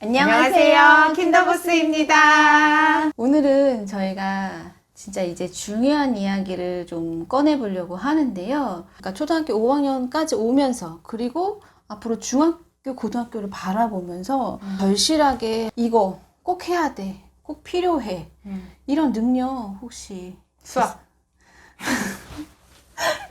안녕하세요. 킨더보스입니다. 오늘은 저희가 진짜 이제 중요한 이야기를 좀 꺼내보려고 하는데요. 그러니까 초등학교 5학년까지 오면서 그리고 앞으로 중학교, 고등학교를 바라보면서 절실하게 이거 꼭 해야 돼, 꼭 필요해 이런 능력 혹시 수학.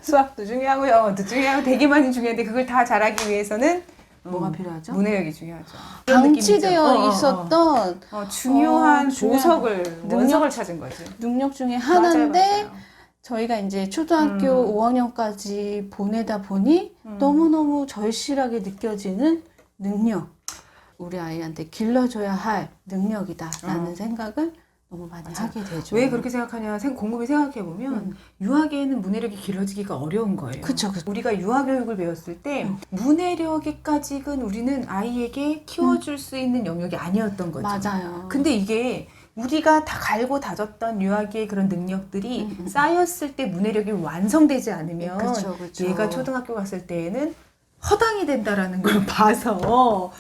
수학도 중요하고 영어도 중요하고 되게 많이 중요한데 그걸 다 잘하기 위해서는 뭐가 필요하죠? 문해력이 중요하죠. 방치되어 있었던 중요한 중요한 보석을, 원석을 찾은 거지. 능력 중에 하나인데 맞아요. 저희가 이제 초등학교 5학년까지 보내다 보니 너무너무 절실하게 느껴지는 능력. 우리 아이한테 길러줘야 할 능력이다라는 생각을 너무 많이 하게 되죠. 왜 그렇게 생각하냐 곰곰이 생각해보면 유아기에는 문해력이 길러지기가 어려운 거예요. 그쵸. 우리가 유아교육을 배웠을 때 문해력에까지는 우리는 아이에게 키워줄 수 있는 영역이 아니었던 거죠. 맞아요. 근데 이게 우리가 다 갈고 다졌던 유아기의 그런 능력들이 쌓였을 때 문해력이 완성되지 않으면 그쵸. 얘가 초등학교 갔을 때에는 허당이 된다라는 걸 봐서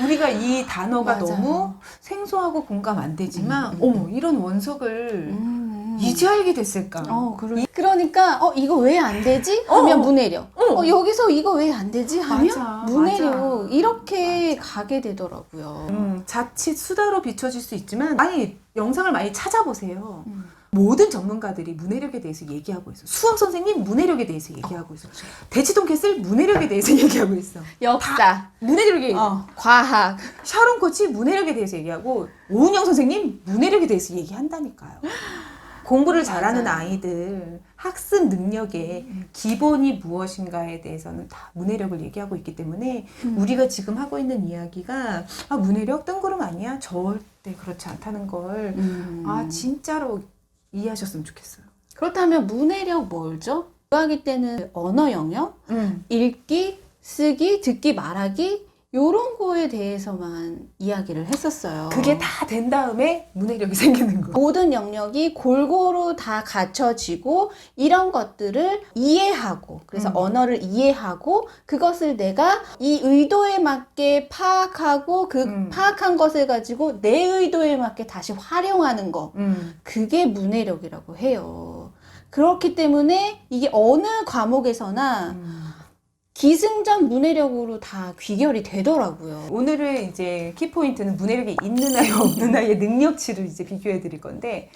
우리가 이 단어가 맞아요. 너무 생소하고 공감 안 되지만 어머 이런 원석을 이제 알게 됐을까? 그러니까 이거 왜 안 되지? 하면 문해력. 여기서 이거 왜 안 되지? 하면 맞아, 문해력. 맞아. 이렇게 가게 되더라고요. 자칫 수다로 비춰질 수 있지만 아니 영상을 많이 찾아보세요. 모든 전문가들이 문해력에 대해서 얘기하고 있어. 수학 선생님 문해력에 대해서 얘기하고 있어. 대치동 캐슬 문해력에 대해서 얘기하고 있어. 역사, 문해력에 과학. 샤론 코치 문해력에 대해서 얘기하고 오은영 선생님 문해력에 대해서 얘기한다니까요. 공부를 잘하는 아이들 학습 능력의 기본이 무엇인가에 대해서는 다 문해력을 얘기하고 있기 때문에 우리가 지금 하고 있는 이야기가 문해력 뜬구름 아니야? 절대 그렇지 않다는 걸 진짜로 이해하셨으면 좋겠어요. 그렇다면 문해력 뭘죠? 유아기 때는 언어 영역, 읽기, 쓰기, 듣기, 말하기 요런 거에 대해서만 이야기를 했었어요. 그게 다 된 다음에 문해력이 생기는 거. 모든 영역이 골고루 다 갖춰지고 이런 것들을 이해하고 그래서 언어를 이해하고 그것을 내가 이 의도에 맞게 파악하고 그 파악한 것을 가지고 내 의도에 맞게 다시 활용하는 거 그게 문해력이라고 해요. 그렇기 때문에 이게 어느 과목에서나 기승전 문해력으로 다 귀결이 되더라고요. 오늘은 이제 키포인트는 문해력이 있는 아이 없는 아이의 능력치를 이제 비교해 드릴 건데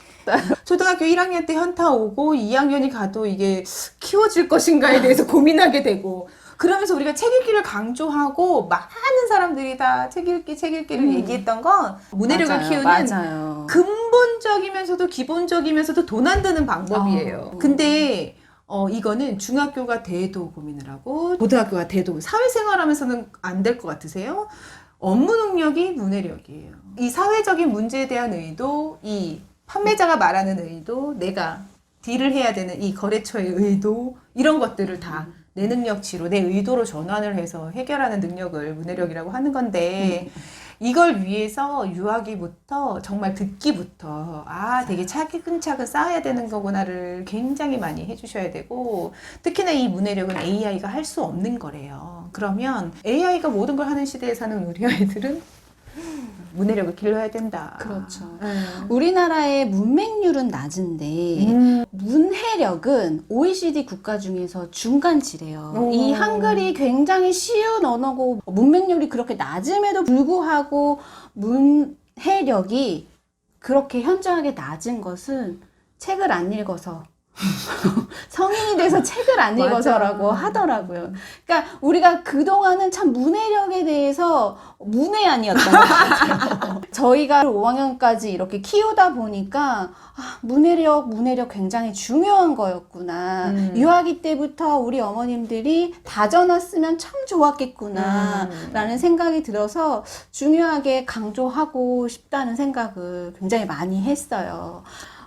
초등학교 1학년 때 현타 오고 2학년이 가도 이게 키워질 것인가에 대해서 고민하게 되고 그러면서 우리가 책 읽기를 강조하고 많은 사람들이 다 책 읽기를 얘기했던 건 문해력을 키우는 근본적이면서도 기본적이면서도 돈 안 드는 방법이에요. 근데 이거는 중학교가 돼도 고민을 하고 고등학교가 돼도 사회생활하면서는 안 될 것 같으세요? 업무 능력이 문해력이에요. 이 사회적인 문제에 대한 의도, 이 판매자가 말하는 의도, 내가 딜을 해야 되는 이 거래처의 의도 이런 것들을 다 내 능력치로 내 의도로 전환을 해서 해결하는 능력을 문해력이라고 하는 건데 이걸 위해서 유아기부터 정말 듣기부터 되게 차근차근 쌓아야 되는 거구나를 굉장히 많이 해주셔야 되고 특히나 이 문해력은 AI가 할 수 없는 거래요. 그러면 AI가 모든 걸 하는 시대에 사는 우리 아이들은 문해력을 길러야 된다. 그렇죠. 우리나라의 문맹률은 낮은데 문해력은 OECD 국가 중에서 중간치래요. 이 한글이 굉장히 쉬운 언어고 문맹률이 그렇게 낮음에도 불구하고 문해력이 그렇게 현저하게 낮은 것은 책을 안 읽어서 성인이 돼서 책을 안 읽어서라고 하더라고요. 그러니까 우리가 그동안은 참 문해력에 대해서 문해안이었던 것 같아요. 저희가 5학년까지 이렇게 키우다 보니까 문해력 굉장히 중요한 거였구나. 유아기 때부터 우리 어머님들이 다져놨으면 참 좋았겠구나 라는 생각이 들어서 중요하게 강조하고 싶다는 생각을 굉장히 많이 했어요.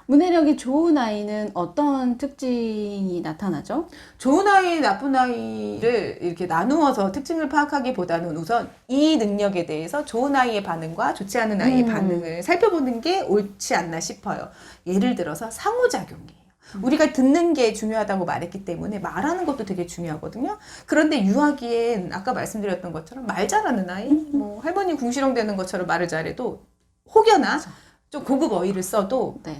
문해력이 좋은 아이는 어떤 특징이 나타나죠? 좋은 아이, 나쁜 아이를 이렇게 나누어서 특징을 파악하기보다는 우선 이 능력에 대해서 좋은 아이의 반응과 좋지 않은 아이의 반응을 살펴보는 게 옳지 않나 싶어요. 예를 들어서 상호작용이에요. 우리가 듣는 게 중요하다고 말했기 때문에 말하는 것도 되게 중요하거든요. 그런데 유아기엔 아까 말씀드렸던 것처럼 말 잘하는 아이, 뭐 할머니 궁시렁 되는 것처럼 말을 잘해도 혹여나 좀 고급 어휘를 써도 네.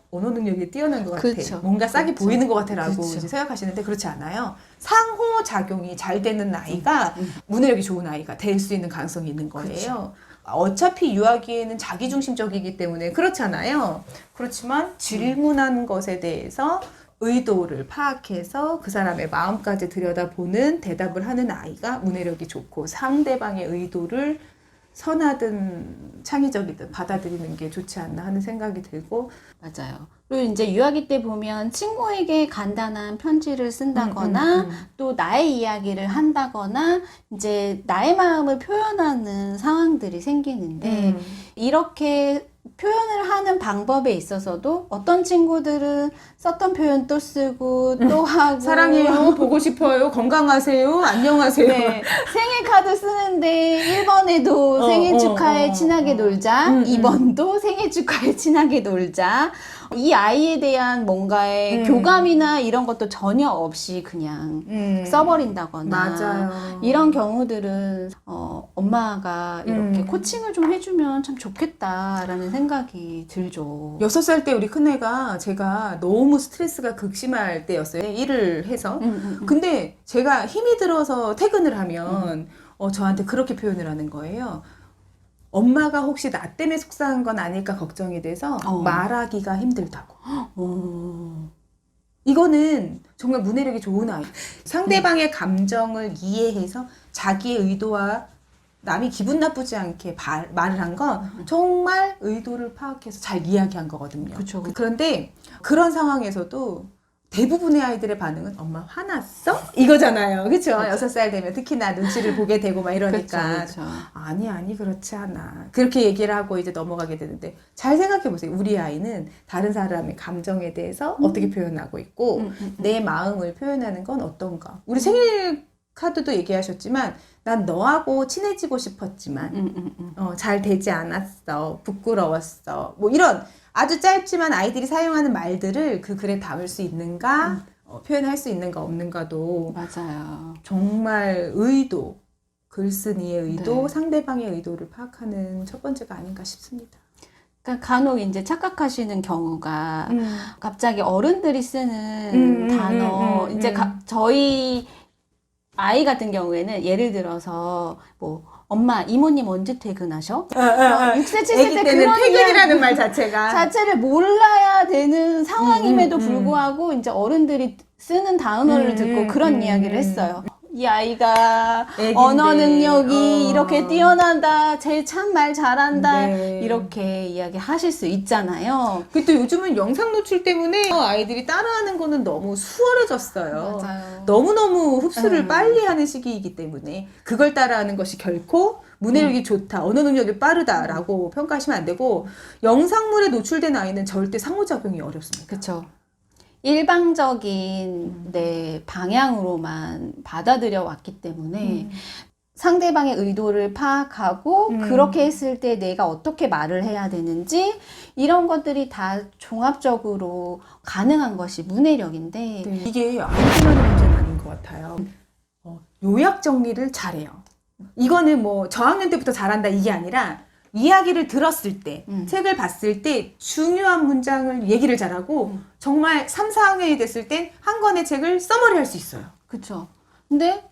언어 능력이 뛰어난 것 같아. 그렇죠. 뭔가 싹이 그렇죠. 보이는 것 같아라고 그렇죠. 이제 생각하시는데 그렇지 않아요. 상호작용이 잘 되는 아이가 문해력이 좋은 아이가 될 수 있는 가능성이 있는 거예요. 그렇죠. 어차피 유아기에는 자기중심적이기 때문에 그렇잖아요. 그렇지만 질문한 것에 대해서 의도를 파악해서 그 사람의 마음까지 들여다보는 대답을 하는 아이가 문해력이 좋고 상대방의 의도를 선하든 창의적이든 받아들이는 게 좋지 않나 하는 생각이 들고 맞아요. 그리고 이제 유아기 때 보면 친구에게 간단한 편지를 쓴다거나 또 나의 이야기를 한다거나 이제 나의 마음을 표현하는 상황들이 생기는데 이렇게 표현을 하는 방법에 있어서도 어떤 친구들은 썼던 표현 또 쓰고 또 하고 사랑해요, 보고 싶어요, 건강하세요, 안녕하세요. 네, 생일 카드 쓰는데 1번에도 생일 축하해 친하게 놀자, 2번도 생일 축하해 친하게 놀자. 이 아이에 대한 뭔가의 교감이나 이런 것도 전혀 없이 그냥 써버린다거나 맞아요. 이런 경우들은 엄마가 이렇게 코칭을 좀 해주면 참 좋겠다라는 생각이 들죠. 6살 때 우리 큰애가 제가 너무 스트레스가 극심할 때였어요. 일을 해서. 근데 제가 힘이 들어서 퇴근을 하면 저한테 그렇게 표현을 하는 거예요. 엄마가 혹시 나 때문에 속상한 건 아닐까 걱정이 돼서 말하기가 힘들다고. 이거는 정말 문해력이 좋은 아이. 상대방의 감정을 이해해서 자기의 의도와 남이 기분 나쁘지 않게 말을 한 건 정말 의도를 파악해서 잘 이야기한 거거든요. 그쵸. 그런데 그런 상황에서도 대부분의 아이들의 반응은 엄마 화났어? 이거잖아요. 그렇죠? 6살 되면 특히나 눈치를 보게 되고 막 이러니까 그쵸. 아니 그렇지 않아. 그렇게 얘기를 하고 이제 넘어가게 되는데 잘 생각해 보세요. 우리 아이는 다른 사람의 감정에 대해서 어떻게 표현하고 있고 내 마음을 표현하는 건 어떤가. 우리 생일 카드도 얘기하셨지만 난 너하고 친해지고 싶었지만 잘 되지 않았어. 부끄러웠어. 뭐 이런 아주 짧지만 아이들이 사용하는 말들을 그 글에 담을 수 있는가 표현할 수 있는가 없는가도 맞아요. 정말 의도, 글쓴이의 의도, 네. 상대방의 의도를 파악하는 첫 번째가 아닌가 싶습니다. 그러니까 간혹 이제 착각하시는 경우가 갑자기 어른들이 쓰는 단어 이제 저희 아이 같은 경우에는 예를 들어서 뭐 엄마 이모님 언제 퇴근하셔? 6세 7세 애기 때 때는 그런 퇴근이라는 말 자체가 자체를 몰라야 되는 상황임에도 불구하고 이제 어른들이 쓰는 단어를 듣고 그런 이야기를 했어요. 이 아이가 애기인데, 언어 능력이 이렇게 뛰어나다, 쟤 참 말 잘한다, 네. 이렇게 이야기 하실 수 있잖아요. 또 요즘은 영상 노출 때문에 아이들이 따라하는 거는 너무 수월해졌어요. 맞아요. 너무너무 흡수를 빨리 하는 시기이기 때문에 그걸 따라하는 것이 결코 문해력이 좋다, 언어 능력이 빠르다라고 평가하시면 안 되고 영상물에 노출된 아이는 절대 상호작용이 어렵습니다. 그렇죠. 일방적인 방향으로만 받아들여 왔기 때문에 상대방의 의도를 파악하고 그렇게 했을 때 내가 어떻게 말을 해야 되는지 이런 것들이 다 종합적으로 가능한 것이 문해력인데 네. 이게 아이들만의 문제는 아닌 것 같아요. 요약 정리를 잘해요. 이거는 뭐 저학년 때부터 잘한다 이게 아니라 이야기를 들었을 때, 책을 봤을 때 중요한 문장을 얘기를 잘하고 정말 3, 4학년이 됐을 땐 한 권의 책을 써머리 할 수 있어요. 그쵸. 근데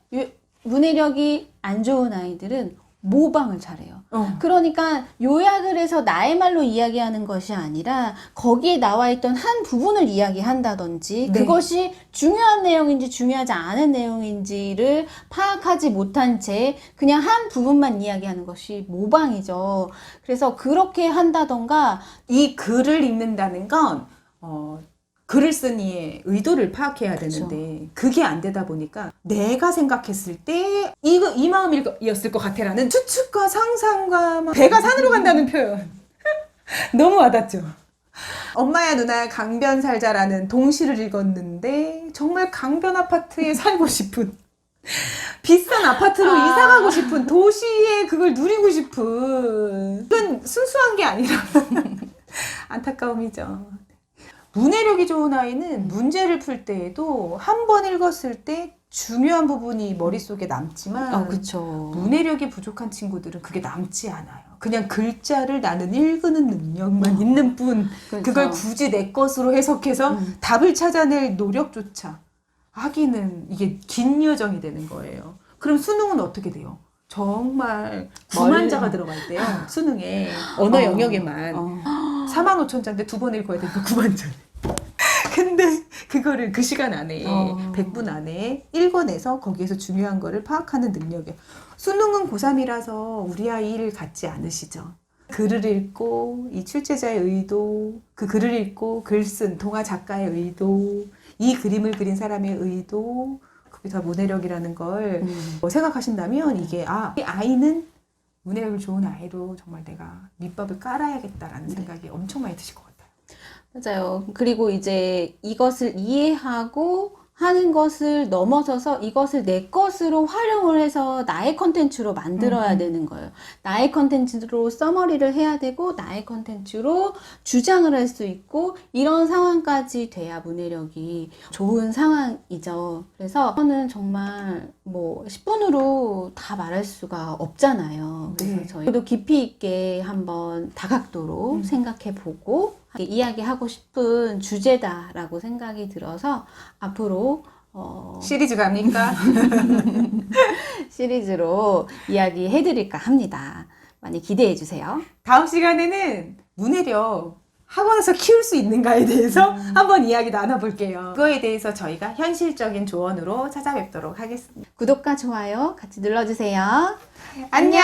문해력이 안 좋은 아이들은 모방을 잘해요. 그러니까 요약을 해서 나의 말로 이야기하는 것이 아니라 거기에 나와 있던 한 부분을 이야기한다든지 네. 그것이 중요한 내용인지 중요하지 않은 내용인지를 파악하지 못한 채 그냥 한 부분만 이야기하는 것이 모방이죠. 그래서 그렇게 한다던가 이 글을 읽는다는 건 글을 쓴 이의 의도를 파악해야 되는데 그게 안 되다 보니까 내가 생각했을 때 이 마음이었을 것 같아라는 추측과 상상과 막 배가 산으로 간다는 표현 너무 와닿죠. 엄마야 누나야 강변 살자라는 동시를 읽었는데 정말 강변 아파트에 살고 싶은 비싼 아파트로 이사 가고 싶은 도시에 그걸 누리고 싶은 그건 순수한 게 아니라 안타까움이죠. 문해력이 좋은 아이는 문제를 풀 때에도 한 번 읽었을 때 중요한 부분이 머릿속에 남지만 그쵸. 문해력이 부족한 친구들은 그게 남지 않아요. 그냥 글자를 나는 읽는 능력만 있는 뿐 그렇죠. 그걸 굳이 내 것으로 해석해서 답을 찾아낼 노력조차 하기는 이게 긴 여정이 되는 거예요. 그럼 수능은 어떻게 돼요? 정말 9만자가 들어갈 때요. 수능에 언어 영역에만 45,000자인데 두 번 읽어야 되니까 9만자. 근데 그거를 그 시간 안에 100분 안에 읽어내서 거기에서 중요한 거를 파악하는 능력이에요. 수능은 고3이라서 우리 아이를 갖지 않으시죠. 글을 읽고 이 출제자의 의도, 그 글을 읽고 글 쓴 동화 작가의 의도, 이 그림을 그린 사람의 의도, 그게 다 문해력이라는 걸 생각하신다면 이게 이 아이는 문해력이 좋은 아이로 정말 내가 밑밥을 깔아야겠다라는 생각이 엄청 많이 드실 것 같아요. 맞아요. 그리고 이제 이것을 이해하고 하는 것을 넘어서서 이것을 내 것으로 활용을 해서 나의 컨텐츠로 만들어야 되는 거예요. 나의 컨텐츠로 서머리를 해야 되고 나의 컨텐츠로 주장을 할 수 있고 이런 상황까지 돼야 문해력이 좋은 상황이죠. 그래서 저는 정말 뭐 10분으로 다 말할 수가 없잖아요. 그래서 네. 저희도 깊이 있게 한번 다각도로 생각해 보고 이야기하고 싶은 주제다라고 생각이 들어서 앞으로 시리즈 갑니까? 시리즈로 이야기해드릴까 합니다. 많이 기대해 주세요. 다음 시간에는 문해력 학원에서 키울 수 있는가에 대해서 한번 이야기 나눠볼게요. 그거에 대해서 저희가 현실적인 조언으로 찾아뵙도록 하겠습니다. 구독과 좋아요 같이 눌러주세요. 안녕!